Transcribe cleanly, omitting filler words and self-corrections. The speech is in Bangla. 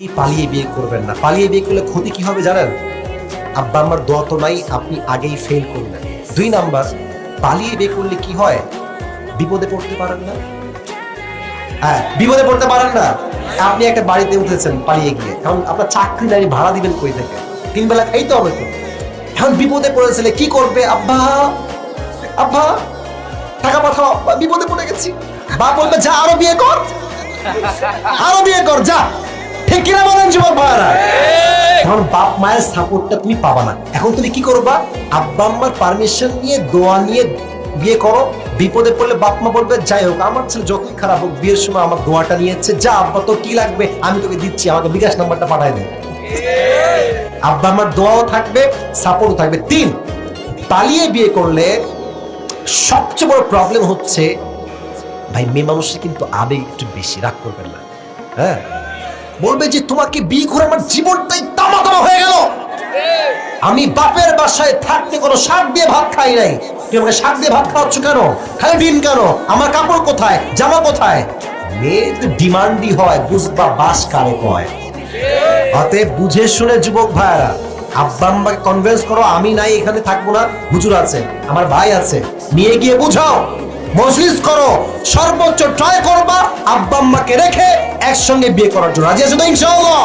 পালিয়ে বিয়ে করবেন না। পালিয়ে বিয়ে করলে ক্ষতি কি হবে জানেন? আব্বা আমার দোয়া তো নাই, আপনি আগেই ফেল করলেন। 2 নাম্বার, পালিয়ে বিয়ে করলে কি হয়? বিপদে পড়তে পারেন না। হ্যাঁ, বিপদে পড়তে পারেন না। আপনি একটা বাড়িতে উঠেছেন পালিয়ে গিয়ে, এখন আপনার চাকরি নাই, ভাড়া দিবেন কই থেকে? 3 বেলা খাইতে হবে তো। এখন বিপদে পড়েছিলে, কি করবে? আব্বা আব্বা টাকা পাঠাও, আব্বা বিপদে পড়ে গেছি। বাপ বলবে যা আরো বিয়ে কর, আরো বিয়ে কর যা। ঠিক কিনা বলেন যুবক ভাইরা? এখন বাপ মায়ের সাপোর্টটা তুমি পাবা না। এখন তুমি কি করবা? আব্বা আম্মার পারমিশন নিয়ে, দোয়া নিয়ে বিয়ে করো। বিপদে পড়লে বাপ মা বলবে যাই হোক, আমার ছেলে যতই খারাপ হোক, বিয়ের সময় আমার দোয়াটা নিয়েছে, যা আব্বা তোর কি লাগবে আমি তোকে দিচ্ছি, আমাকে বিকাশ নাম্বারটা পাঠাই দে। আব্বা আমার দোয়াও থাকবে, সাপোর্টও থাকবে। 3, পালিয়ে বিয়ে করলে সবচেয়ে বড় প্রবলেম হচ্ছে ভাই, মেয়ে মানুষের কিন্তু আবেগ একটু বেশি, রাগ করবেন না। হ্যাঁ, বলবে যে তোমাকে বিয়ে করে আমার জীবনটাই তামা তামা হয়ে গেল। আমি বাপের বাসায় থাকতে কোনো শাক দিয়ে ভাত খাই নাই, তুমি আমাকে শাক দিয়ে ভাত খাওয়াচ্ছ কেন? খালি ডিম কেন? আমার কাপড় কোথায়, জামা কোথায়? মেয়ে যদি ডিমান্ডই হয়, বুঝবা বাস কারে কয়। অতএব বুঝে শুনে যুবক ভাইয়ারা, আব্বা আম্মাকে কনভিন্স করো আমি নাই, এখানে থাকবো না, হুজুর আছে, আমার ভাই আছে, নিয়ে গিয়ে বুঝাও, মজলিস করো, সর্বোচ্চ ট্রাই করবা আব্বা আম্মাকে রেখে একসঙ্গে বিয়ে করার জন্য। রাজি আছো তো ইনশাআল্লাহ?